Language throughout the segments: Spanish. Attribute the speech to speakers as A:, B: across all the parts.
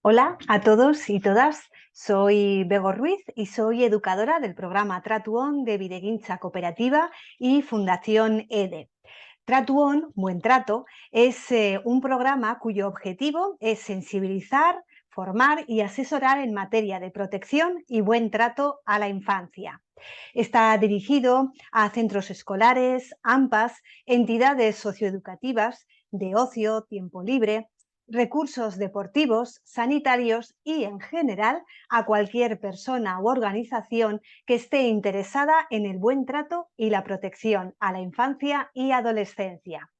A: Hola a todos y todas, soy Bego Ruiz y soy educadora del programa Tratuón de Videguincha Cooperativa y Fundación EDE. Tratuón, Buen Trato, es un programa cuyo objetivo es sensibilizar, formar y asesorar en materia de protección y buen trato a la infancia. Está dirigido a centros escolares, AMPAs, entidades socioeducativas, de ocio, tiempo libre, recursos deportivos, sanitarios y, en general, a cualquier persona u organización que esté interesada en el buen trato y la protección a la infancia y adolescencia.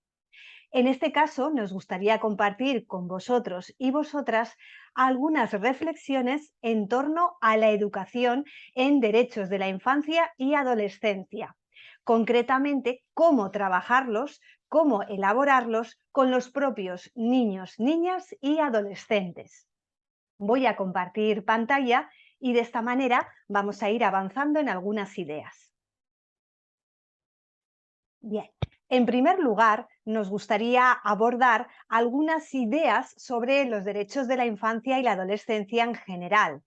A: En este caso, nos gustaría compartir con vosotros y vosotras algunas reflexiones en torno a la educación en derechos de la infancia y adolescencia. Concretamente, cómo trabajarlos, cómo elaborarlos con los propios niños, niñas y adolescentes. Voy a compartir pantalla y de esta manera vamos a ir avanzando en algunas ideas. Bien, en primer lugar, nos gustaría abordar algunas ideas sobre los derechos de la infancia y la adolescencia en general.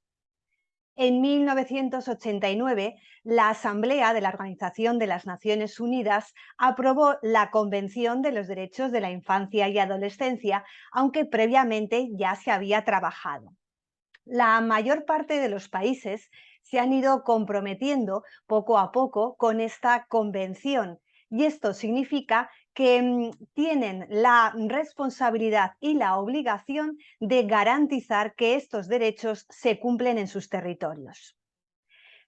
A: En 1989, la Asamblea de la Organización de las Naciones Unidas aprobó la Convención de los Derechos de la Infancia y Adolescencia, aunque previamente ya se había trabajado. La mayor parte de los países se han ido comprometiendo poco a poco con esta convención y esto significa que tienen la responsabilidad y la obligación de garantizar que estos derechos se cumplen en sus territorios.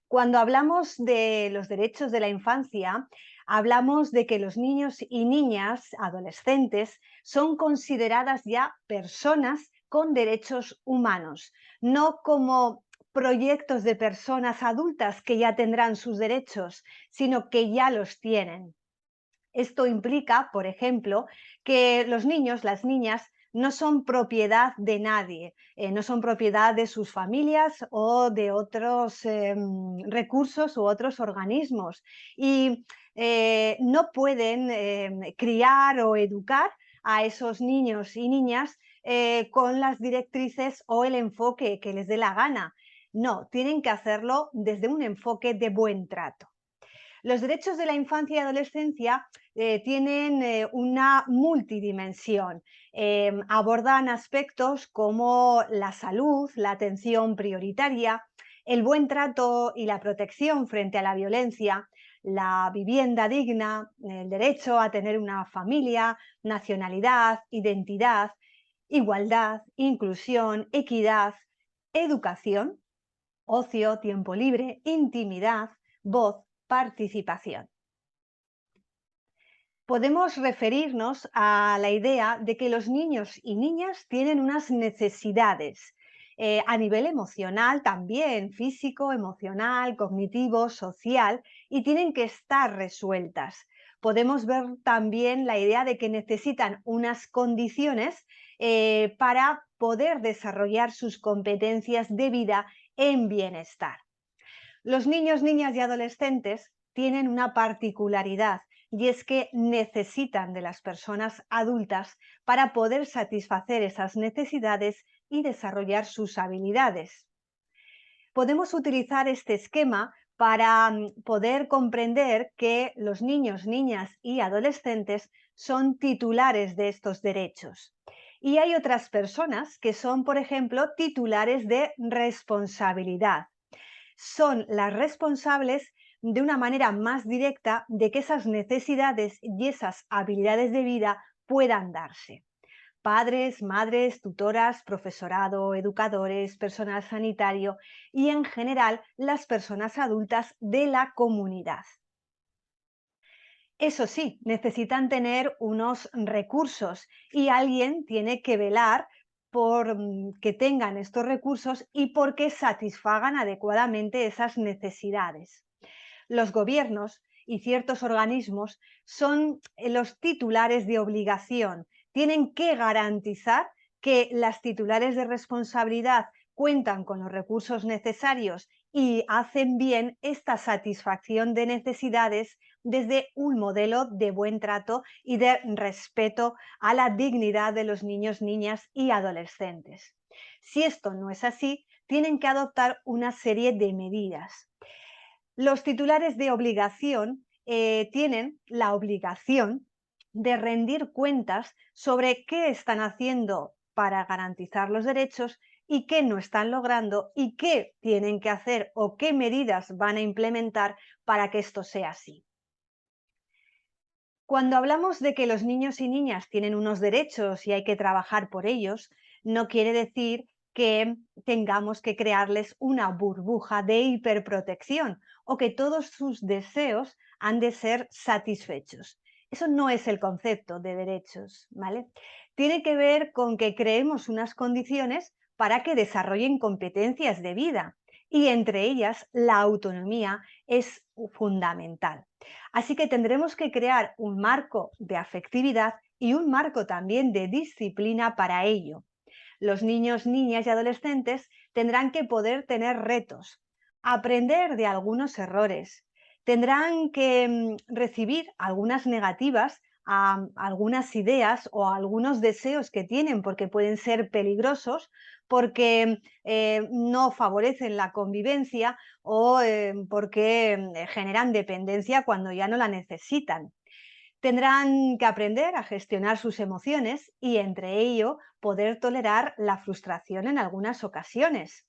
A: Cuando hablamos de los derechos de la infancia, hablamos de que los niños y niñas, adolescentes, son consideradas ya personas con derechos humanos, no como proyectos de personas adultas que ya tendrán sus derechos, sino que ya los tienen. Esto implica, por ejemplo, que los niños, las niñas, no son propiedad de nadie, no son propiedad de sus familias o de otros recursos u otros organismos y no pueden criar o educar a esos niños y niñas con las directrices o el enfoque que les dé la gana. No, tienen que hacerlo desde un enfoque de buen trato. Los derechos de la infancia y adolescencia tienen una multidimensión. Abordan aspectos como la salud, la atención prioritaria, el buen trato y la protección frente a la violencia, la vivienda digna, el derecho a tener una familia, nacionalidad, identidad, igualdad, inclusión, equidad, educación, ocio, tiempo libre, intimidad, voz, participación. Podemos referirnos a la idea de que los niños y niñas tienen unas necesidades a nivel emocional también, físico, emocional, cognitivo, social, y tienen que estar resueltas. Podemos ver también la idea de que necesitan unas condiciones para poder desarrollar sus competencias de vida en bienestar. Los niños, niñas y adolescentes tienen una particularidad y es que necesitan de las personas adultas para poder satisfacer esas necesidades y desarrollar sus habilidades. Podemos utilizar este esquema para poder comprender que los niños, niñas y adolescentes son titulares de estos derechos. Y hay otras personas que son, por ejemplo, titulares de responsabilidad. Son las responsables de una manera más directa de que esas necesidades y esas habilidades de vida puedan darse. Padres, madres, tutoras, profesorado, educadores, personal sanitario y en general las personas adultas de la comunidad. Eso sí, necesitan tener unos recursos y alguien tiene que velar por que tengan estos recursos y por que satisfagan adecuadamente esas necesidades. Los gobiernos y ciertos organismos son los titulares de obligación. Tienen que garantizar que las titulares de responsabilidad cuentan con los recursos necesarios y hacen bien esta satisfacción de necesidades desde un modelo de buen trato y de respeto a la dignidad de los niños, niñas y adolescentes. Si esto no es así, tienen que adoptar una serie de medidas. Los titulares de obligación tienen la obligación de rendir cuentas sobre qué están haciendo para garantizar los derechos y qué no están logrando y qué tienen que hacer o qué medidas van a implementar para que esto sea así. Cuando hablamos de que los niños y niñas tienen unos derechos y hay que trabajar por ellos, no quiere decir que tengamos que crearles una burbuja de hiperprotección o que todos sus deseos han de ser satisfechos. Eso no es el concepto de derechos, ¿vale? Tiene que ver con que creemos unas condiciones para que desarrollen competencias de vida y entre ellas la autonomía es fundamental. Así que tendremos que crear un marco de afectividad y un marco también de disciplina para ello. Los niños, niñas y adolescentes tendrán que poder tener retos, aprender de algunos errores, tendrán que recibir algunas negativas a algunas ideas o a algunos deseos que tienen porque pueden ser peligrosos, porque no favorecen la convivencia o porque generan dependencia cuando ya no la necesitan. Tendrán que aprender a gestionar sus emociones y entre ello poder tolerar la frustración en algunas ocasiones.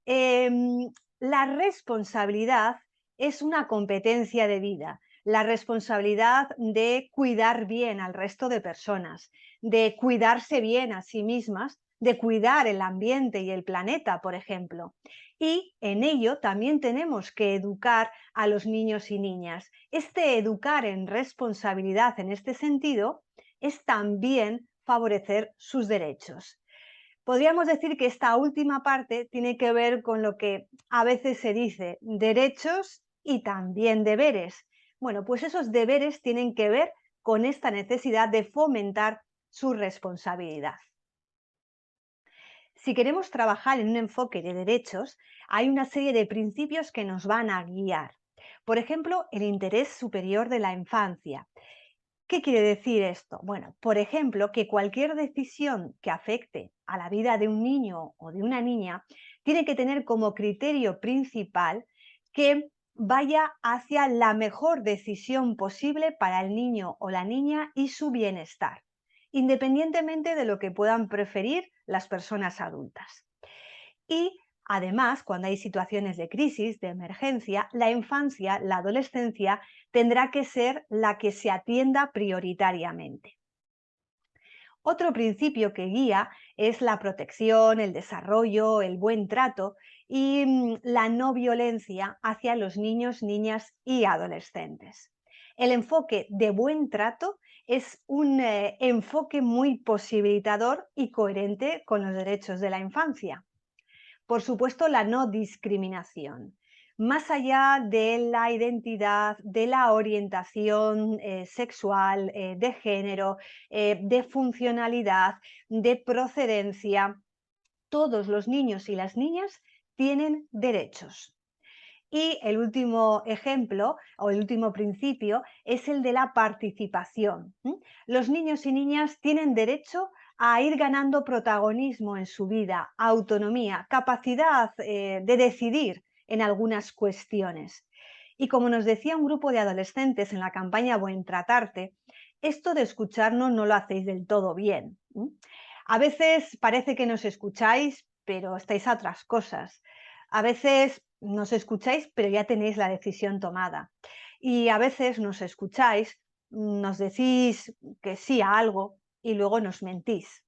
A: La responsabilidad es una competencia de vida. La responsabilidad de cuidar bien al resto de personas, de cuidarse bien a sí mismas, de cuidar el ambiente y el planeta, por ejemplo. Y en ello también tenemos que educar a los niños y niñas. Este educar en responsabilidad en este sentido es también favorecer sus derechos. Podríamos decir que esta última parte tiene que ver con lo que a veces se dice derechos y también deberes. Bueno, pues esos deberes tienen que ver con esta necesidad de fomentar su responsabilidad. Si queremos trabajar en un enfoque de derechos, hay una serie de principios que nos van a guiar. Por ejemplo, el interés superior de la infancia. ¿Qué quiere decir esto? Bueno, por ejemplo, que cualquier decisión que afecte a la vida de un niño o de una niña tiene que tener como criterio principal que vaya hacia la mejor decisión posible para el niño o la niña y su bienestar, independientemente de lo que puedan preferir las personas adultas. Y además, cuando hay situaciones de crisis, de emergencia, la infancia, la adolescencia, tendrá que ser la que se atienda prioritariamente. Otro principio que guía es la protección, el desarrollo, el buen trato y la no violencia hacia los niños, niñas y adolescentes. El enfoque de buen trato es un enfoque muy posibilitador y coherente con los derechos de la infancia. Por supuesto, la no discriminación. Más allá de la identidad, de la orientación sexual, de género, de funcionalidad, de procedencia, todos los niños y las niñas tienen derechos. Y el último ejemplo o el último principio es el de la participación. Los niños y niñas tienen derecho a ir ganando protagonismo en su vida, autonomía, capacidad de decidir en algunas cuestiones. Y como nos decía un grupo de adolescentes en la campaña Buen Tratarte, esto de escucharnos no lo hacéis del todo bien. A veces parece que nos escucháis, pero estáis a otras cosas. A veces nos escucháis, pero ya tenéis la decisión tomada. Y a veces nos escucháis, nos decís que sí a algo y luego nos mentís.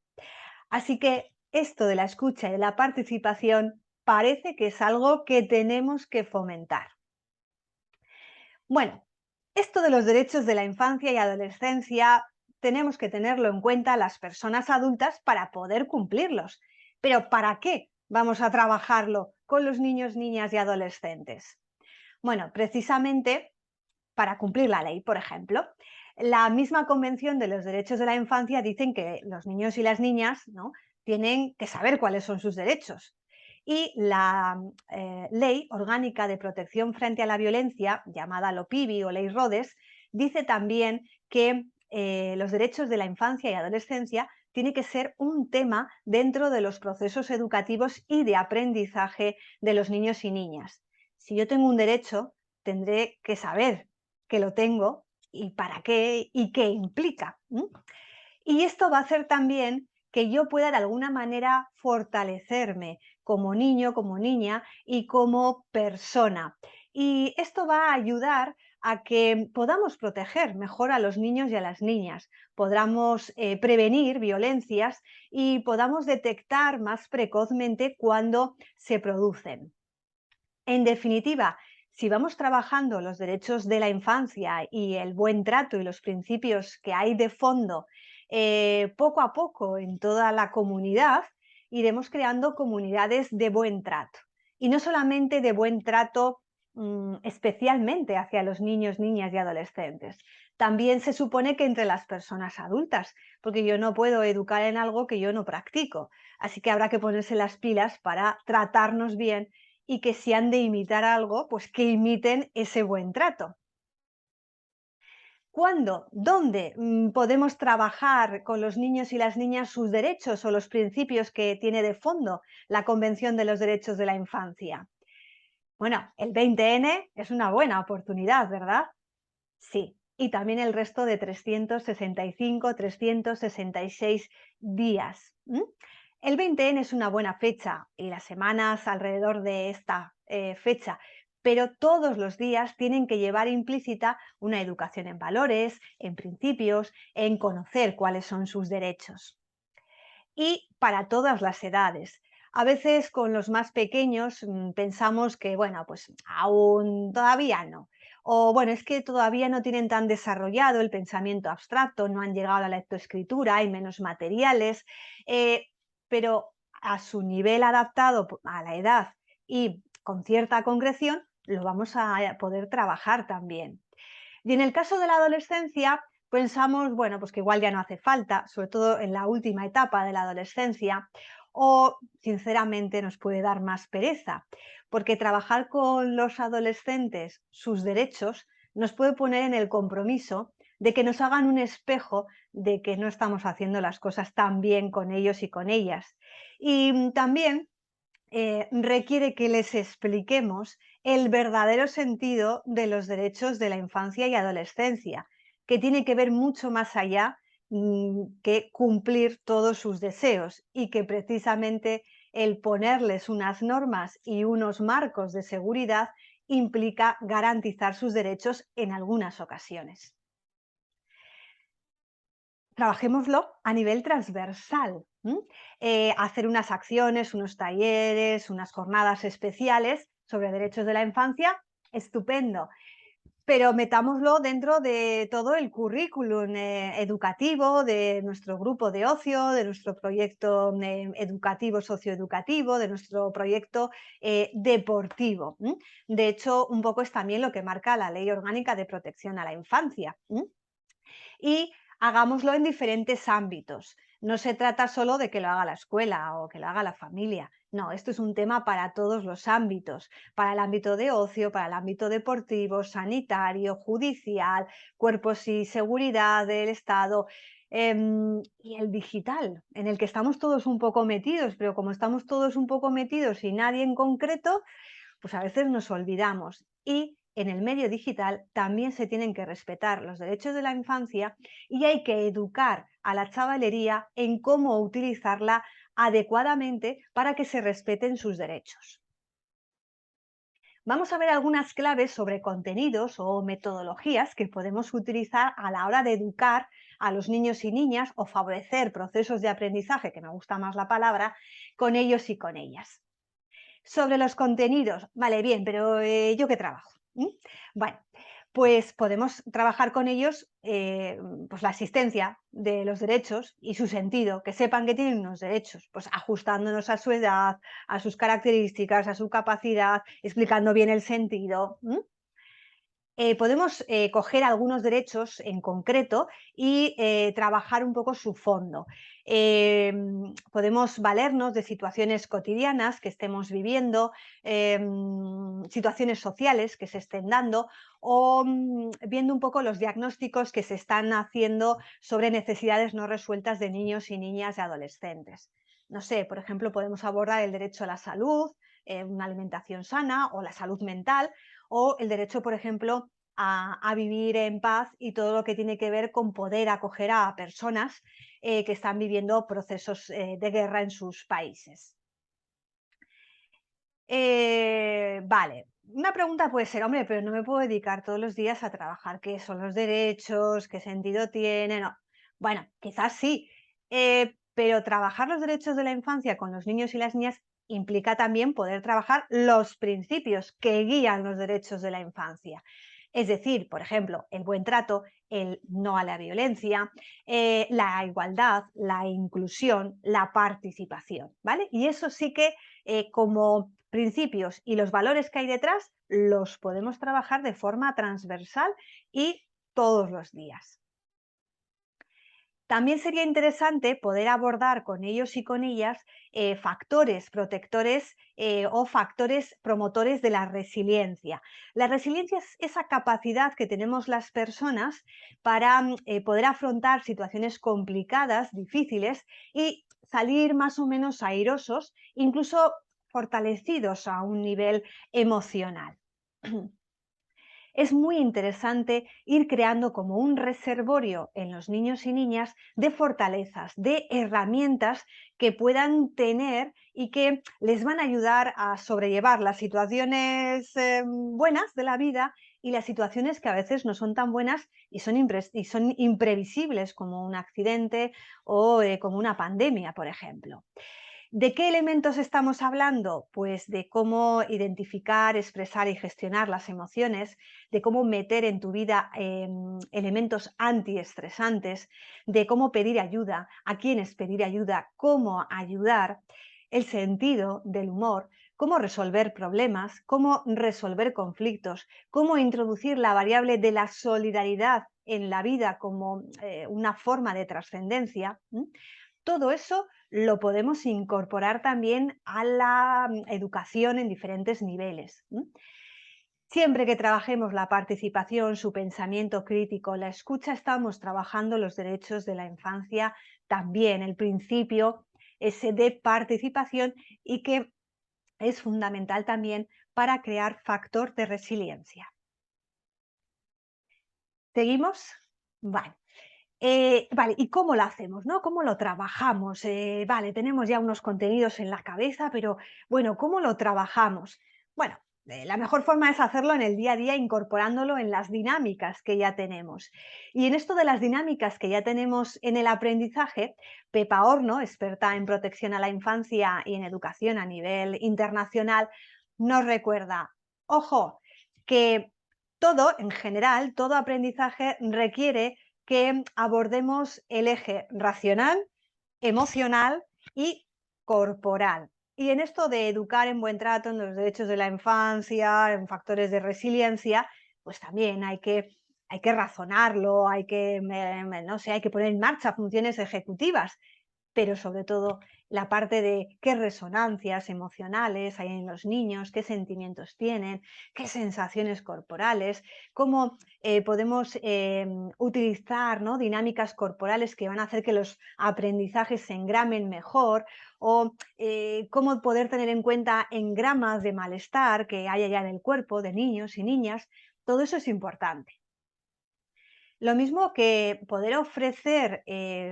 A: Así que esto de la escucha y de la participación parece que es algo que tenemos que fomentar. Bueno, esto de los derechos de la infancia y adolescencia tenemos que tenerlo en cuenta las personas adultas para poder cumplirlos. Pero ¿para qué vamos a trabajarlo con los niños, niñas y adolescentes? Bueno, precisamente para cumplir la ley, por ejemplo. La misma Convención de los Derechos de la Infancia dicen que los niños y las niñas, ¿no?, tienen que saber cuáles son sus derechos. Y la Ley Orgánica de Protección frente a la Violencia, llamada LOPIVI o Ley Rhodes, dice también que los derechos de la infancia y adolescencia tiene que ser un tema dentro de los procesos educativos y de aprendizaje de los niños y niñas. Si yo tengo un derecho, tendré que saber que lo tengo y para qué y qué implica. Y esto va a hacer también que yo pueda de alguna manera fortalecerme como niño, como niña y como persona. Y esto va a ayudar a que podamos proteger mejor a los niños y a las niñas, podamos prevenir violencias y podamos detectar más precozmente cuando se producen. En definitiva, si vamos trabajando los derechos de la infancia y el buen trato y los principios que hay de fondo poco a poco en toda la comunidad, iremos creando comunidades de buen trato. Y no solamente de buen trato especialmente hacia los niños, niñas y adolescentes. También se supone que entre las personas adultas, porque yo no puedo educar en algo que yo no practico. Así que habrá que ponerse las pilas para tratarnos bien y que si han de imitar algo, pues que imiten ese buen trato. ¿Cuándo? ¿Dónde podemos trabajar con los niños y las niñas sus derechos o los principios que tiene de fondo la Convención de los Derechos de la Infancia? Bueno, el 20N es una buena oportunidad, ¿verdad? Sí. Y también el resto de 365, 366 días. El 20N es una buena fecha y las semanas alrededor de esta fecha, pero todos los días tienen que llevar implícita una educación en valores, en principios, en conocer cuáles son sus derechos. Y para todas las edades. A veces con los más pequeños pensamos que, bueno, pues aún todavía no. O bueno, es que todavía no tienen tan desarrollado el pensamiento abstracto, no han llegado a la lectoescritura, hay menos materiales, eh, pero a su nivel adaptado a la edad y con cierta concreción, lo vamos a poder trabajar también. Y en el caso de la adolescencia, pensamos, bueno, pues que igual ya no hace falta, sobre todo en la última etapa de la adolescencia, o sinceramente nos puede dar más pereza, porque trabajar con los adolescentes sus derechos nos puede poner en el compromiso de que nos hagan un espejo de que no estamos haciendo las cosas tan bien con ellos y con ellas. Y también requiere que les expliquemos el verdadero sentido de los derechos de la infancia y adolescencia, que tiene que ver mucho más allá que cumplir todos sus deseos y que precisamente el ponerles unas normas y unos marcos de seguridad implica garantizar sus derechos en algunas ocasiones. Trabajémoslo a nivel transversal. Hacer unas acciones, unos talleres, unas jornadas especiales sobre derechos de la infancia, estupendo. Pero metámoslo dentro de todo el currículum educativo de nuestro grupo de ocio, de nuestro proyecto educativo, socioeducativo, de nuestro proyecto deportivo. De hecho, un poco es también lo que marca la Ley Orgánica de Protección a la Infancia. Y hagámoslo en diferentes ámbitos. No se trata solo de que lo haga la escuela o que lo haga la familia. No, esto es un tema para todos los ámbitos, para el ámbito de ocio, para el ámbito deportivo, sanitario, judicial, cuerpos y seguridad del Estado, y el digital, en el que estamos todos un poco metidos, pero como estamos todos un poco metidos y nadie en concreto, pues a veces nos olvidamos. Y en el medio digital también se tienen que respetar los derechos de la infancia y hay que educar a la chavalería en cómo utilizarla adecuadamente para que se respeten sus derechos. Vamos a ver algunas claves sobre contenidos o metodologías que podemos utilizar a la hora de educar a los niños y niñas o favorecer procesos de aprendizaje, que me gusta más la palabra, con ellos y con ellas. Sobre los contenidos, vale, bien, pero ¿yo qué trabajo? Bueno, pues podemos trabajar con ellos pues la asistencia de los derechos y su sentido, que sepan que tienen unos derechos, pues ajustándonos a su edad, a sus características, a su capacidad, explicando bien el sentido. Podemos coger algunos derechos en concreto y trabajar un poco su fondo. Podemos valernos de situaciones cotidianas que estemos viviendo, situaciones sociales que se estén dando o viendo un poco los diagnósticos que se están haciendo sobre necesidades no resueltas de niños y niñas y adolescentes. No sé, por ejemplo, podemos abordar el derecho a la salud, una alimentación sana o la salud mental, o el derecho, por ejemplo, a vivir en paz y todo lo que tiene que ver con poder acoger a personas que están viviendo procesos de guerra en sus países. Vale, una pregunta puede ser, hombre, pero no me puedo dedicar todos los días a trabajar. ¿Qué son los derechos? ¿Qué sentido tienen? No. Bueno, quizás sí, pero trabajar los derechos de la infancia con los niños y las niñas implica también poder trabajar los principios que guían los derechos de la infancia. Es decir, por ejemplo, el buen trato, el no a la violencia, la igualdad, la inclusión, la participación, ¿vale? Y eso sí que como principios y los valores que hay detrás los podemos trabajar de forma transversal y todos los días. También sería interesante poder abordar con ellos y con ellas factores protectores o factores promotores de la resiliencia. La resiliencia es esa capacidad que tenemos las personas para poder afrontar situaciones complicadas, difíciles y salir más o menos airosos, incluso fortalecidos a un nivel emocional. Es muy interesante ir creando como un reservorio en los niños y niñas de fortalezas, de herramientas que puedan tener y que les van a ayudar a sobrellevar las situaciones buenas de la vida y las situaciones que a veces no son tan buenas y son imprevisibles, como un accidente o como una pandemia, por ejemplo. ¿De qué elementos estamos hablando? Pues de cómo identificar, expresar y gestionar las emociones, de cómo meter en tu vida elementos antiestresantes, de cómo pedir ayuda, a quiénes pedir ayuda, cómo ayudar, el sentido del humor, cómo resolver problemas, cómo resolver conflictos, cómo introducir la variable de la solidaridad en la vida como una forma de trascendencia. Todo eso lo podemos incorporar también a la educación en diferentes niveles. Siempre que trabajemos la participación, su pensamiento crítico, la escucha, estamos trabajando los derechos de la infancia también, el principio ese de participación y que es fundamental también para crear factor de resiliencia. ¿Seguimos? Vale. Vale, ¿y cómo lo hacemos, no? ¿Cómo lo trabajamos? Vale, tenemos ya unos contenidos en la cabeza, pero bueno, ¿cómo lo trabajamos? Bueno, la mejor forma es hacerlo en el día a día, incorporándolo en las dinámicas que ya tenemos. Y en esto de las dinámicas que ya tenemos en el aprendizaje, Pepa Horno, experta en protección a la infancia y en educación a nivel internacional, nos recuerda, ojo, que todo, en general, todo aprendizaje requiere que abordemos el eje racional, emocional y corporal. Y en esto de educar en buen trato, en los derechos de la infancia, en factores de resiliencia, pues también hay que razonarlo, hay que, no sé, hay que poner en marcha funciones ejecutivas, pero sobre todo la parte de qué resonancias emocionales hay en los niños, qué sentimientos tienen, qué sensaciones corporales, cómo podemos utilizar, ¿no?, dinámicas corporales que van a hacer que los aprendizajes se engramen mejor, o cómo poder tener en cuenta engramas de malestar que hay allá en el cuerpo de niños y niñas. Todo eso es importante. Lo mismo que poder ofrecer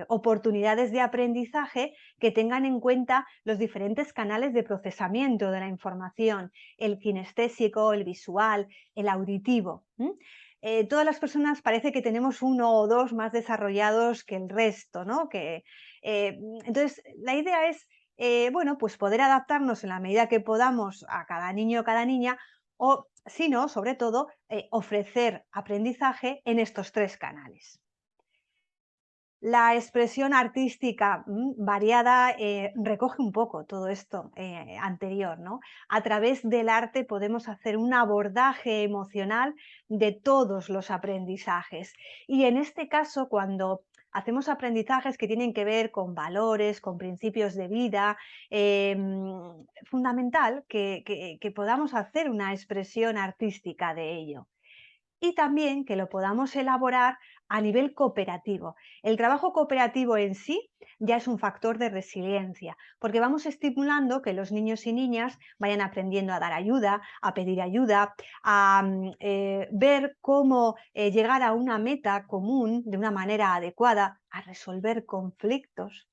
A: oportunidades de aprendizaje que tengan en cuenta los diferentes canales de procesamiento de la información, el kinestésico, el visual, el auditivo. Todas las personas parece que tenemos uno o dos más desarrollados que el resto, ¿no? Entonces, la idea es, bueno, pues poder adaptarnos en la medida que podamos a cada niño o cada niña, o si no, sobre todo, ofrecer aprendizaje en estos tres canales. La expresión artística variada recoge un poco todo esto anterior, ¿no? A través del arte podemos hacer un abordaje emocional de todos los aprendizajes. Y en este caso, cuando hacemos aprendizajes que tienen que ver con valores, con principios de vida, fundamental que podamos hacer una expresión artística de ello y también que lo podamos elaborar a nivel cooperativo. El trabajo cooperativo en sí ya es un factor de resiliencia, porque vamos estimulando que los niños y niñas vayan aprendiendo a dar ayuda, a pedir ayuda, a ver cómo llegar a una meta común de una manera adecuada, a resolver conflictos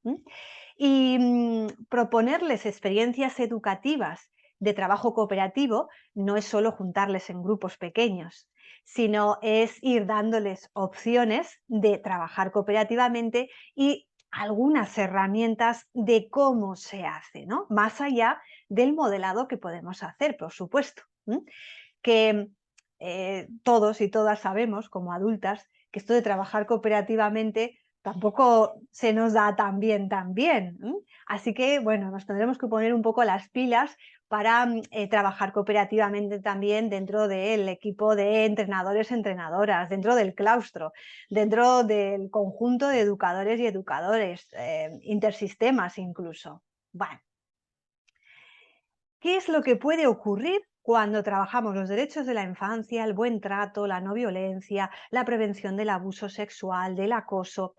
A: y proponerles experiencias educativas de trabajo cooperativo no es solo juntarles en grupos pequeños, sino es ir dándoles opciones de trabajar cooperativamente y algunas herramientas de cómo se hace, ¿no? Más allá del modelado que podemos hacer, por supuesto, que todos y todas sabemos como adultas que esto de trabajar cooperativamente tampoco se nos da tan bien, tan bien. Así que, bueno, nos tendremos que poner un poco las pilas para trabajar cooperativamente también dentro del equipo de entrenadores, entrenadoras, dentro del claustro, dentro del conjunto de educadores y educadores, intersistemas incluso. Bueno, ¿qué es lo que puede ocurrir cuando trabajamos los derechos de la infancia, el buen trato, la no violencia, la prevención del abuso sexual, del acoso?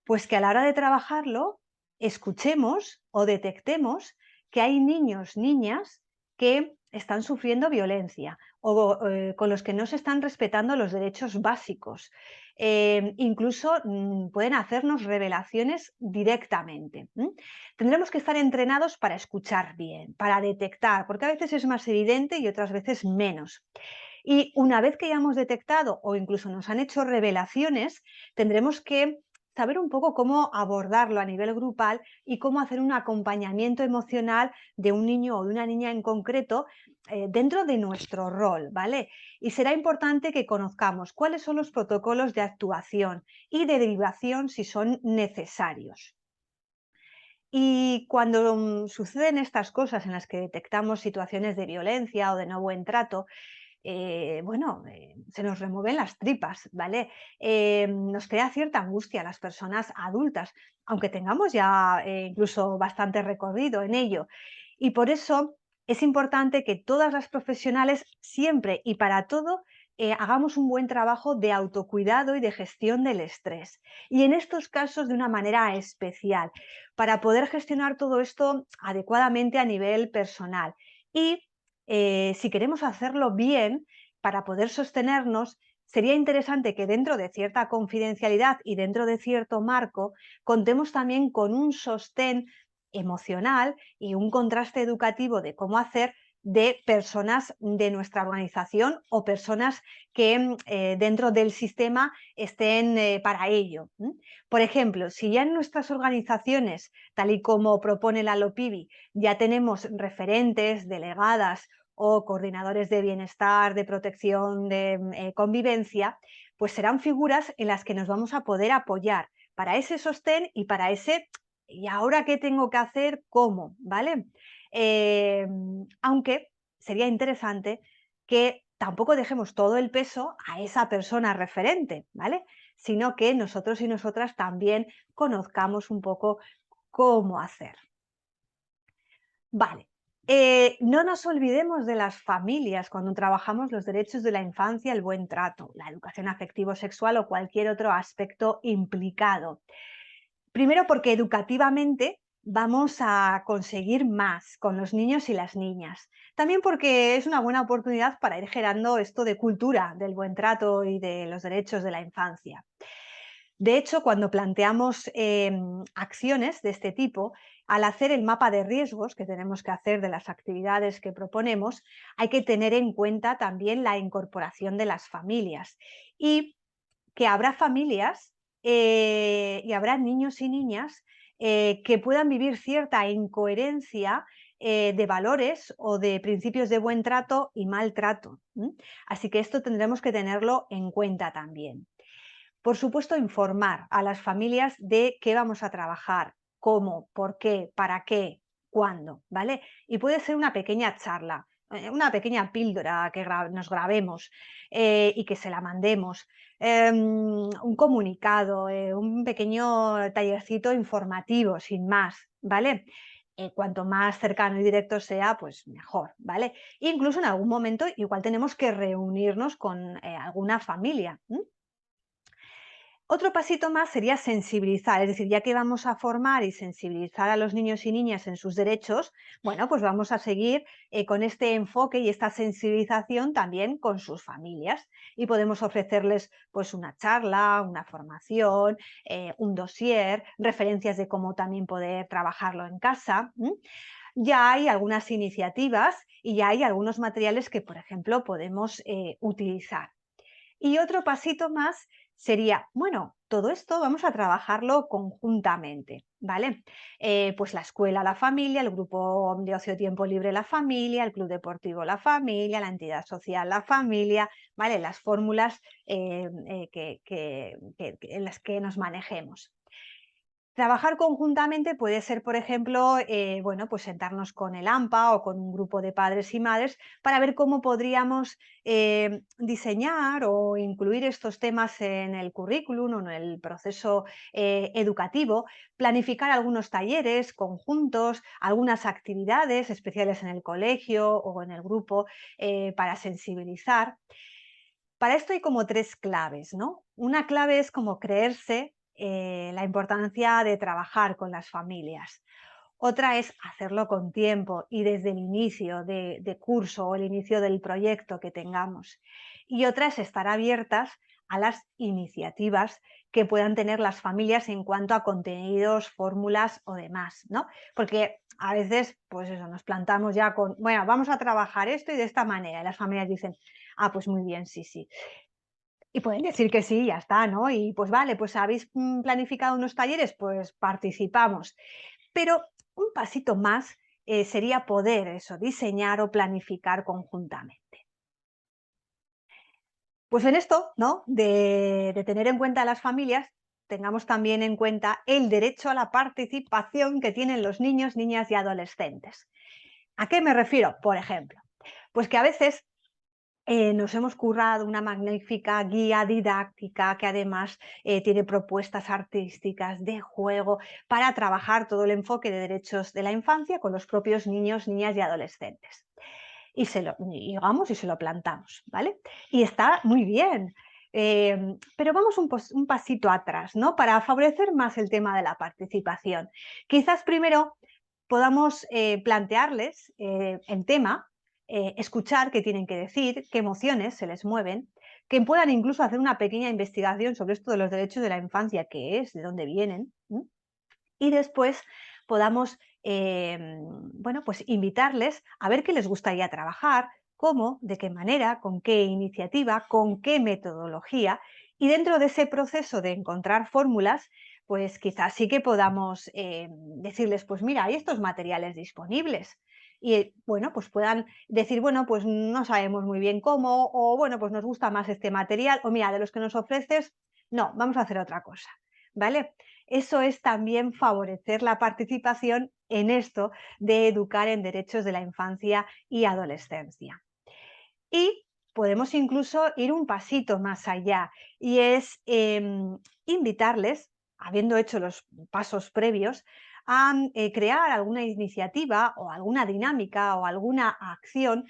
A: Pues que a la hora de trabajarlo, escuchemos o detectemos que hay niños, niñas que están sufriendo violencia o con los que no se están respetando los derechos básicos. Incluso pueden hacernos revelaciones directamente. Tendremos que estar entrenados para escuchar bien, para detectar, porque a veces es más evidente y otras veces menos. Y una vez que hayamos detectado o incluso nos han hecho revelaciones, tendremos que saber un poco cómo abordarlo a nivel grupal y cómo hacer un acompañamiento emocional de un niño o de una niña en concreto dentro de nuestro rol, ¿vale? Y será importante que conozcamos cuáles son los protocolos de actuación y de derivación si son necesarios. Y cuando suceden estas cosas en las que detectamos situaciones de violencia o de no buen trato, bueno, se nos remueven las tripas, ¿vale? Nos crea cierta angustia a las personas adultas, aunque tengamos ya incluso bastante recorrido en ello. Y por eso es importante que todas las profesionales siempre y para todo hagamos un buen trabajo de autocuidado y de gestión del estrés. Y en estos casos de una manera especial, para poder gestionar todo esto adecuadamente a nivel personal. Y si queremos hacerlo bien, para poder sostenernos, sería interesante que dentro de cierta confidencialidad y dentro de cierto marco, contemos también con un sostén emocional y un contraste educativo de cómo hacer de personas de nuestra organización o personas que dentro del sistema estén para ello. Por ejemplo, si ya en nuestras organizaciones, tal y como propone la LOPIBI, ya tenemos referentes, delegadas o coordinadores de bienestar, de protección, de convivencia, pues serán figuras en las que nos vamos a poder apoyar para ese sostén y para ese ¿y ahora qué tengo que hacer? ¿Cómo? ¿Vale? Aunque sería interesante que tampoco dejemos todo el peso a esa persona referente, ¿vale? Sino que nosotros y nosotras también conozcamos un poco cómo hacer. Vale. No nos olvidemos de las familias cuando trabajamos los derechos de la infancia, el buen trato, la educación afectivo-sexual o cualquier otro aspecto implicado. Primero porque educativamente vamos a conseguir más con los niños y las niñas. También porque es una buena oportunidad para ir generando esto de cultura, del buen trato y de los derechos de la infancia. De hecho, cuando planteamos acciones de este tipo, al hacer el mapa de riesgos que tenemos que hacer de las actividades que proponemos, hay que tener en cuenta también la incorporación de las familias y que habrá familias y habrá niños y niñas que puedan vivir cierta incoherencia de valores o de principios de buen trato y maltrato. Así que esto tendremos que tenerlo en cuenta también. Por supuesto, informar a las familias de qué vamos a trabajar, cómo, por qué, para qué, cuándo, ¿vale? Y puede ser una pequeña charla, una pequeña píldora que nos grabemos y que se la mandemos, un comunicado, un pequeño tallercito informativo, sin más, ¿vale? Cuanto más cercano y directo sea, pues mejor, ¿vale? Incluso en algún momento igual tenemos que reunirnos con alguna familia. Otro pasito más sería sensibilizar, es decir, ya que vamos a formar y sensibilizar a los niños y niñas en sus derechos, bueno, pues vamos a seguir con este enfoque y esta sensibilización también con sus familias y podemos ofrecerles pues una charla, una formación, un dossier, referencias de cómo también poder trabajarlo en casa. Ya hay algunas iniciativas y ya hay algunos materiales que, por ejemplo, podemos utilizar. Y otro pasito más sería, bueno, todo esto vamos a trabajarlo conjuntamente, ¿vale? Pues la escuela, la familia, el grupo de ocio tiempo libre, la familia, el club deportivo, la familia, la entidad social, la familia, ¿vale? Las fórmulas en las que nos manejemos. Trabajar conjuntamente puede ser, por ejemplo, bueno, pues sentarnos con el AMPA o con un grupo de padres y madres para ver cómo podríamos diseñar o incluir estos temas en el currículum o en el proceso educativo, planificar algunos talleres conjuntos, algunas actividades especiales en el colegio o en el grupo para sensibilizar. Para esto hay como tres claves, ¿no? Una clave es como creerse la importancia de trabajar con las familias. Otra es hacerlo con tiempo y desde el inicio de curso o el inicio del proyecto que tengamos. Y otra es estar abiertas a las iniciativas que puedan tener las familias en cuanto a contenidos, fórmulas o demás, ¿no? Porque a veces, pues eso, nos plantamos ya con, bueno, vamos a trabajar esto y de esta manera. Y las familias dicen, ah, pues muy bien, sí, sí. Y pueden decir que sí, ya está, ¿no? Y pues vale, pues habéis planificado unos talleres, pues participamos. Pero un pasito más sería poder eso, diseñar o planificar conjuntamente. Pues en esto, ¿no? De tener en cuenta a las familias, tengamos también en cuenta el derecho a la participación que tienen los niños, niñas y adolescentes. ¿A qué me refiero? Por ejemplo, pues que a veces nos hemos currado una magnífica guía didáctica que además tiene propuestas artísticas de juego para trabajar todo el enfoque de derechos de la infancia con los propios niños, niñas y adolescentes. Y se lo plantamos, ¿vale? Y está muy bien. Pero vamos un pasito atrás, ¿no? Para favorecer más el tema de la participación. Quizás primero podamos plantearles el tema, escuchar qué tienen que decir, qué emociones se les mueven, que puedan incluso hacer una pequeña investigación sobre esto de los derechos de la infancia, qué es, de dónde vienen, y después podamos, bueno, pues invitarles a ver qué les gustaría trabajar, cómo, de qué manera, con qué iniciativa, con qué metodología, y dentro de ese proceso de encontrar fórmulas, pues quizás sí que podamos decirles, pues mira, hay estos materiales disponibles. Y bueno, pues puedan decir, bueno, pues no sabemos muy bien cómo, o bueno, pues nos gusta más este material, o mira, de los que nos ofreces, no, vamos a hacer otra cosa, ¿vale? Eso es también favorecer la participación en esto de educar en derechos de la infancia y adolescencia. Y podemos incluso ir un pasito más allá y es invitarles, habiendo hecho los pasos previos, a crear alguna iniciativa o alguna dinámica o alguna acción,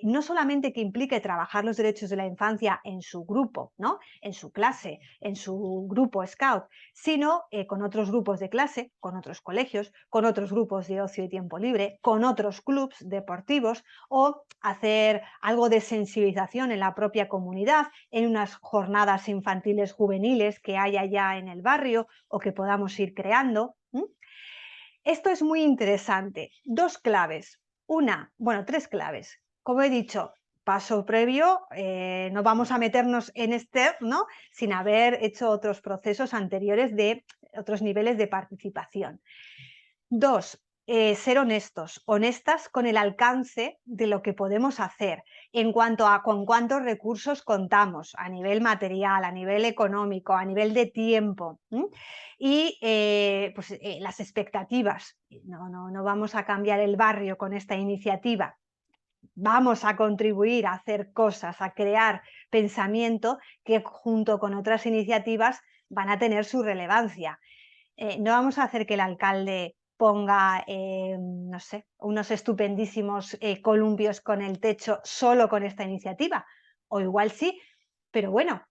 A: no solamente que implique trabajar los derechos de la infancia en su grupo, ¿no? En su clase, en su grupo Scout, sino con otros grupos de clase, con otros colegios, con otros grupos de ocio y tiempo libre, con otros clubs deportivos o hacer algo de sensibilización en la propia comunidad, en unas jornadas infantiles juveniles que haya ya en el barrio o que podamos ir creando. Esto es muy interesante. Dos claves. Bueno, tres claves. Como he dicho, paso previo, no vamos a meternos en este, ¿no? Sin haber hecho otros procesos anteriores de otros niveles de participación. Dos, ser honestos, honestas con el alcance de lo que podemos hacer, en cuanto a con cuántos recursos contamos, a nivel material, a nivel económico, a nivel de tiempo, ¿m? Y pues, las expectativas. No vamos a cambiar el barrio con esta iniciativa. Vamos a contribuir a hacer cosas, a crear pensamiento que junto con otras iniciativas van a tener su relevancia. No vamos a hacer que el alcalde ponga, no sé, unos estupendísimos columpios con el techo solo con esta iniciativa. O igual sí, pero bueno,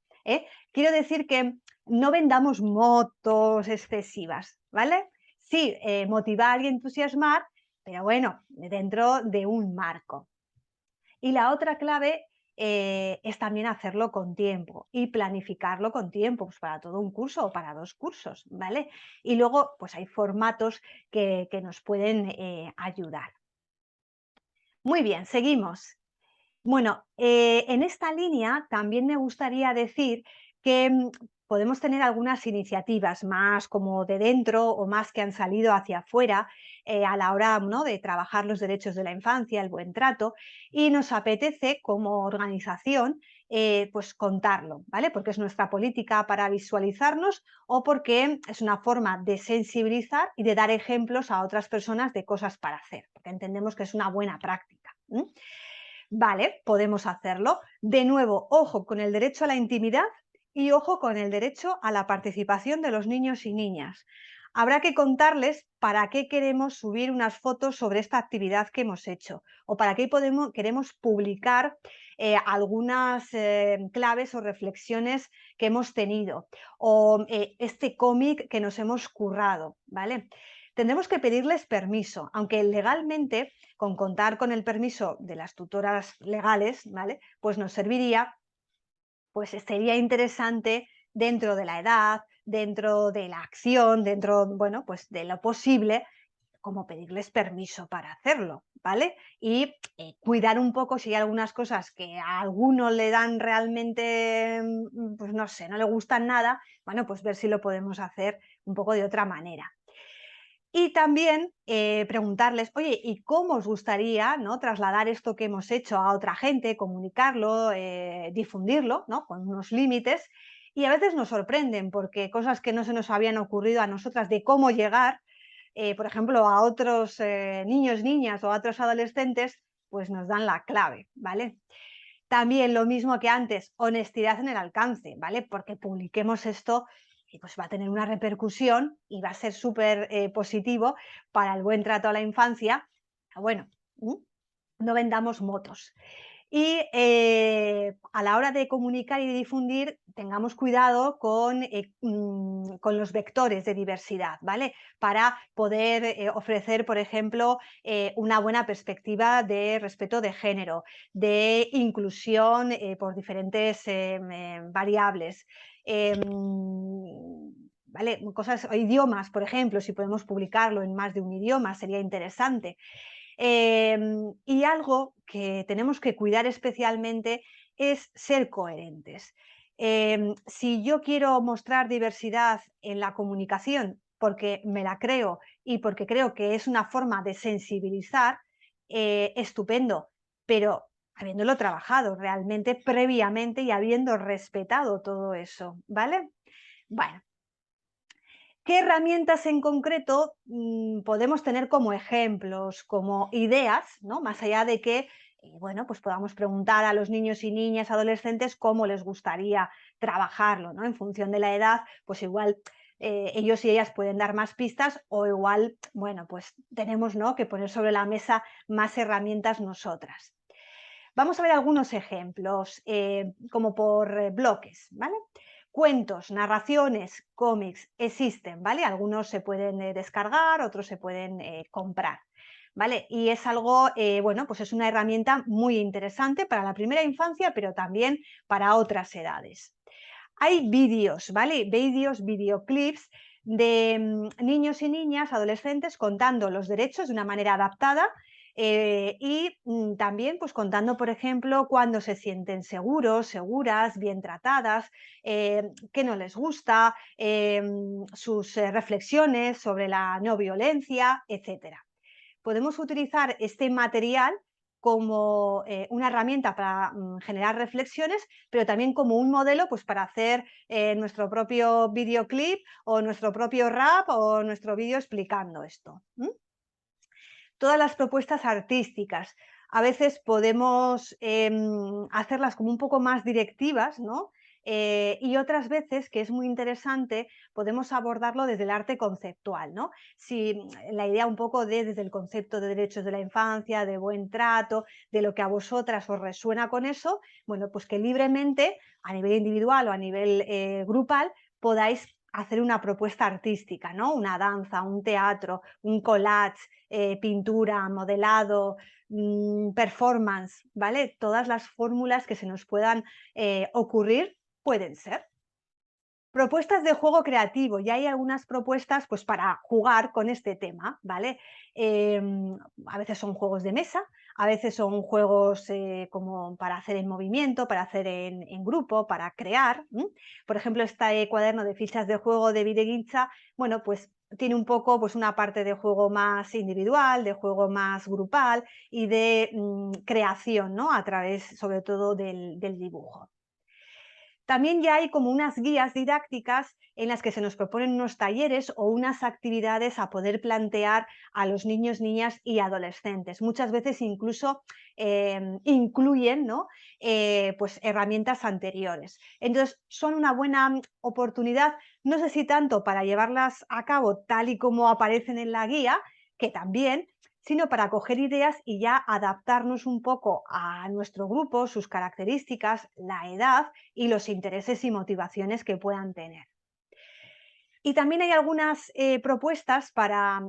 A: quiero decir que no vendamos motos excesivas, ¿vale? Sí, motivar y entusiasmar, pero bueno, dentro de un marco. Y la otra clave es también hacerlo con tiempo y planificarlo con tiempo, pues para todo un curso o para 2 cursos, ¿vale? Y luego, pues hay formatos que nos pueden ayudar. Muy bien, seguimos. Bueno, en esta línea también me gustaría decir que podemos tener algunas iniciativas más como de dentro o más que han salido hacia afuera a la hora, ¿no?, de trabajar los derechos de la infancia, el buen trato, y nos apetece como organización pues contarlo, ¿vale? Porque es nuestra política para visualizarnos o porque es una forma de sensibilizar y de dar ejemplos a otras personas de cosas para hacer, porque entendemos que es una buena práctica. Vale, podemos hacerlo. De nuevo, ojo con el derecho a la intimidad y ojo con el derecho a la participación de los niños y niñas. Habrá que contarles para qué queremos subir unas fotos sobre esta actividad que hemos hecho o para qué queremos publicar algunas claves o reflexiones que hemos tenido o este cómic que nos hemos currado, ¿vale? Tendremos que pedirles permiso, aunque legalmente con contar con el permiso de las tutoras legales, ¿vale? Pues nos serviría, pues sería interesante dentro de la edad, dentro de la acción, dentro, bueno, pues de lo posible, como pedirles permiso para hacerlo, ¿vale? Y cuidar un poco si hay algunas cosas que a alguno le dan realmente, pues no sé, no le gustan nada, bueno, pues ver si lo podemos hacer un poco de otra manera. Y también preguntarles, oye, ¿y cómo os gustaría, ¿no?, trasladar esto que hemos hecho a otra gente, comunicarlo, difundirlo, ¿no?, con unos límites? Y a veces nos sorprenden porque cosas que no se nos habían ocurrido a nosotras de cómo llegar, por ejemplo, a otros niños, niñas o a otros adolescentes, pues nos dan la clave, ¿vale? También lo mismo que antes, honestidad en el alcance, ¿vale? Porque publiquemos esto y pues va a tener una repercusión y va a ser súper positivo para el buen trato a la infancia. Bueno, no vendamos motos. Y a la hora de comunicar y de difundir, tengamos cuidado con los vectores de diversidad, ¿vale? Para poder ofrecer, por ejemplo, una buena perspectiva de respeto de género, de inclusión por diferentes variables. ¿Vale? Cosas, o idiomas, por ejemplo, si podemos publicarlo en más de un idioma, sería interesante. Y algo que tenemos que cuidar especialmente es ser coherentes. Si yo quiero mostrar diversidad en la comunicación porque me la creo y porque creo que es una forma de sensibilizar, estupendo, pero habiéndolo trabajado realmente previamente y habiendo respetado todo eso, ¿vale? Bueno, ¿qué herramientas en concreto podemos tener como ejemplos, como ideas, ¿no? Más allá de que, bueno, pues podamos preguntar a los niños y niñas, adolescentes, cómo les gustaría trabajarlo, ¿no? En función de la edad, pues igual ellos y ellas pueden dar más pistas o igual, bueno, pues tenemos, ¿no?, que poner sobre la mesa más herramientas nosotras. Vamos a ver algunos ejemplos, como por bloques, ¿vale? Cuentos, narraciones, cómics existen, ¿vale? Algunos se pueden descargar, otros se pueden comprar, ¿vale? Y es algo, bueno, pues es una herramienta muy interesante para la primera infancia, pero también para otras edades. Hay vídeos, ¿vale? Vídeos, videoclips de niños y niñas, adolescentes, contando los derechos de una manera adaptada y también pues contando, por ejemplo, cuando se sienten seguros, seguras, bien tratadas, qué no les gusta, sus reflexiones sobre la no violencia, etcétera. podemos utilizar este material como una herramienta para generar reflexiones, pero también como un modelo pues, para hacer nuestro propio videoclip o nuestro propio rap o nuestro vídeo explicando esto. Todas las propuestas artísticas. A veces podemos hacerlas como un poco más directivas, ¿no? Y otras veces, que es muy interesante, podemos abordarlo desde el arte conceptual, ¿no? Si la idea un poco desde el concepto de derechos de la infancia, de buen trato, de lo que a vosotras os resuena con eso, bueno, pues que libremente, a nivel individual o a nivel grupal, podáis hacer una propuesta artística, ¿no? Una danza, un teatro, un collage, pintura, modelado, performance, ¿vale? Todas las fórmulas que se nos puedan ocurrir pueden ser. Propuestas de juego creativo, ya hay algunas propuestas pues, para jugar con este tema, ¿vale? A veces son juegos de mesa, a veces son juegos como para hacer en movimiento, para hacer en grupo, para crear. Por ejemplo, este cuaderno de fichas de juego de Videguinza, bueno, pues tiene un poco pues, una parte de juego más individual, de juego más grupal y de creación, ¿no? A través, sobre todo, del dibujo. También ya hay como unas guías didácticas en las que se nos proponen unos talleres o unas actividades a poder plantear a los niños, niñas y adolescentes. Muchas veces incluso incluyen, ¿no? Pues herramientas anteriores. Entonces, son una buena oportunidad, no sé si tanto para llevarlas a cabo tal y como aparecen en la guía, que también, sino para coger ideas y ya adaptarnos un poco a nuestro grupo, sus características, la edad y los intereses y motivaciones que puedan tener. Y también hay algunas propuestas para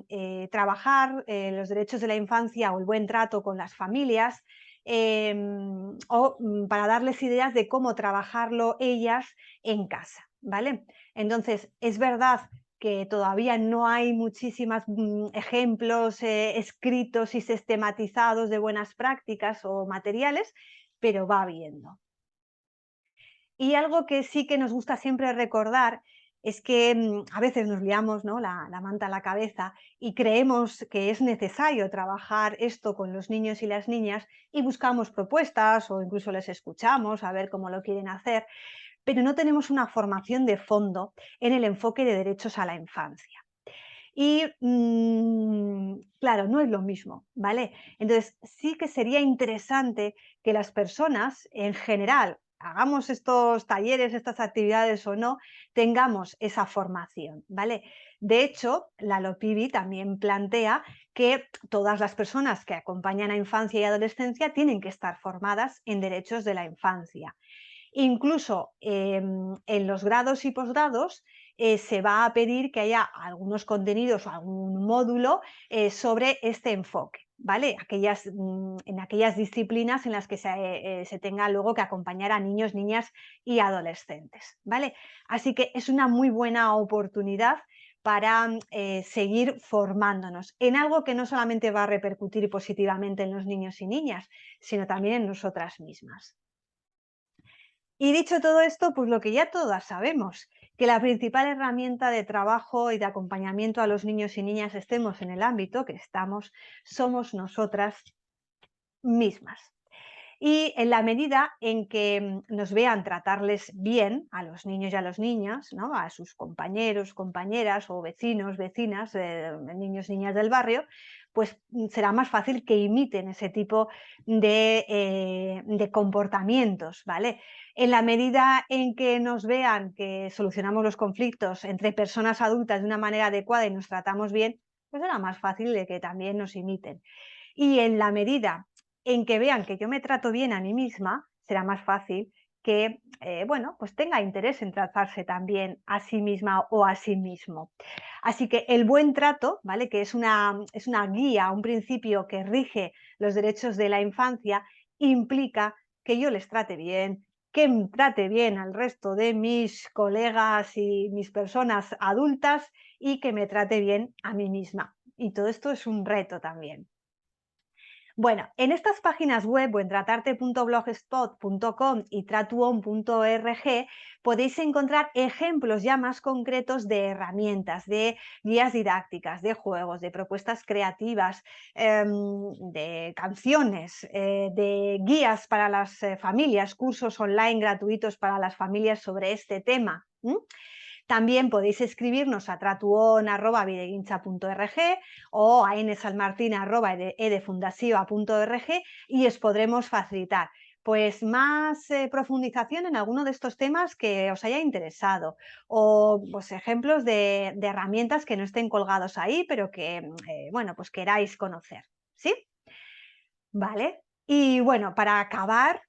A: trabajar los derechos de la infancia o el buen trato con las familias, o para darles ideas de cómo trabajarlo ellas en casa, ¿vale? Entonces, es verdad que todavía no hay muchísimos ejemplos escritos y sistematizados de buenas prácticas o materiales, pero va habiendo. Y algo que sí que nos gusta siempre recordar es que a veces nos liamos, ¿no? la manta a la cabeza y creemos que es necesario trabajar esto con los niños y las niñas y buscamos propuestas o incluso les escuchamos a ver cómo lo quieren hacer, pero no tenemos una formación de fondo en el enfoque de derechos a la infancia. Y claro, no es lo mismo, ¿vale? Entonces, sí que sería interesante que las personas en general, hagamos estos talleres, estas actividades o no, tengamos esa formación, ¿vale? De hecho, la LOPIBI también plantea que todas las personas que acompañan a infancia y adolescencia tienen que estar formadas en derechos de la infancia. Incluso en los grados y posgrados se va a pedir que haya algunos contenidos o algún módulo sobre este enfoque, ¿vale? En aquellas disciplinas en las que se tenga luego que acompañar a niños, niñas y adolescentes, ¿vale? Así que es una muy buena oportunidad para seguir formándonos en algo que no solamente va a repercutir positivamente en los niños y niñas, sino también en nosotras mismas. Y dicho todo esto, pues lo que ya todas sabemos, que la principal herramienta de trabajo y de acompañamiento a los niños y niñas, estemos en el ámbito que estamos, somos nosotras mismas. Y en la medida en que nos vean tratarles bien a los niños y a las niñas, ¿no? A sus compañeros, compañeras o vecinos, vecinas, niños, niñas del barrio, pues será más fácil que imiten ese tipo de comportamientos, ¿vale? En la medida en que nos vean que solucionamos los conflictos entre personas adultas de una manera adecuada y nos tratamos bien, pues será más fácil de que también nos imiten. Y en la medida en que vean que yo me trato bien a mí misma, será más fácil que, bueno, pues tenga interés en tratarse también a sí misma o a sí mismo. Así que el buen trato, ¿vale? Que es una guía, un principio que rige los derechos de la infancia, implica que yo les trate bien, que trate bien al resto de mis colegas y mis personas adultas y que me trate bien a mí misma. Y todo esto es un reto también. Bueno, en estas páginas web, buentratarte.blogspot.com y tratuon.org, podéis encontrar ejemplos ya más concretos de herramientas, de guías didácticas, de juegos, de propuestas creativas, de canciones, de guías para las familias, cursos online gratuitos para las familias sobre este tema. También podéis escribirnos a tratuon@videguincha.org o a nsalmartin@edefundacioa.org y os podremos facilitar pues más profundización en alguno de estos temas que os haya interesado o pues ejemplos de herramientas que no estén colgados ahí pero que bueno pues queráis conocer, ¿sí? Vale. Y bueno, para acabar,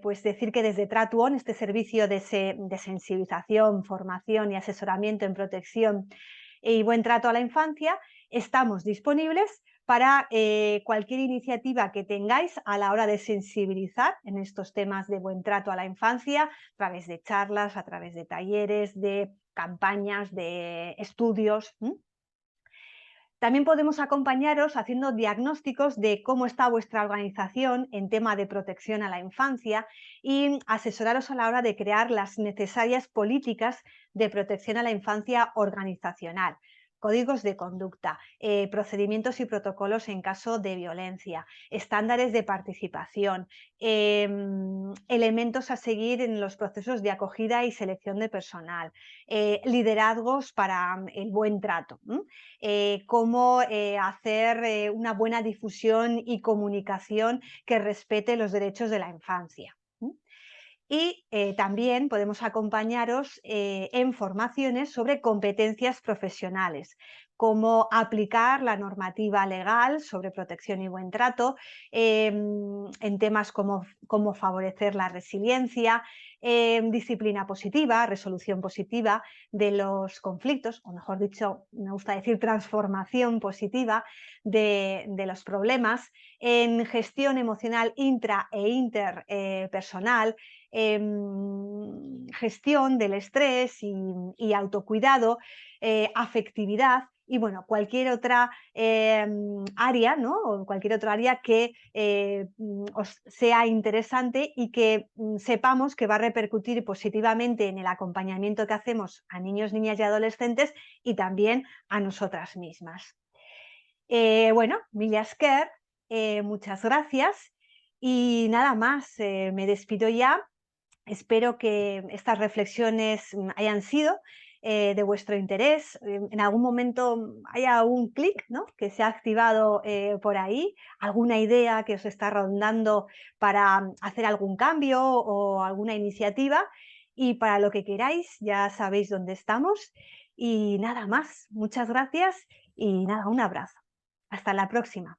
A: pues decir que desde Tratuon, este servicio de sensibilización, formación y asesoramiento en protección y buen trato a la infancia, estamos disponibles para cualquier iniciativa que tengáis a la hora de sensibilizar en estos temas de buen trato a la infancia, a través de charlas, a través de talleres, de campañas, de estudios. También podemos acompañaros haciendo diagnósticos de cómo está vuestra organización en tema de protección a la infancia y asesoraros a la hora de crear las necesarias políticas de protección a la infancia organizacional, códigos de conducta, procedimientos y protocolos en caso de violencia, estándares de participación, elementos a seguir en los procesos de acogida y selección de personal, liderazgos para el buen trato. Cómo hacer una buena difusión y comunicación que respete los derechos de la infancia. Y también podemos acompañaros en formaciones sobre competencias profesionales, cómo aplicar la normativa legal sobre protección y buen trato, en temas como cómo favorecer la resiliencia, disciplina positiva, resolución positiva de los conflictos, o mejor dicho, me gusta decir transformación positiva de los problemas, en gestión emocional intra e interpersonal, gestión del estrés y autocuidado, afectividad y bueno, cualquier otra área, ¿no? O cualquier otra área que os sea interesante y que sepamos que va a repercutir positivamente en el acompañamiento que hacemos a niños, niñas y adolescentes y también a nosotras mismas. Bueno, mila esker, muchas gracias y nada más, me despido ya. Espero que estas reflexiones hayan sido de vuestro interés. En algún momento haya un clic, ¿no?, que se ha activado por ahí, alguna idea que os está rondando para hacer algún cambio o alguna iniciativa. Y para lo que queráis, ya sabéis dónde estamos. Y nada más, muchas gracias y nada, un abrazo. Hasta la próxima.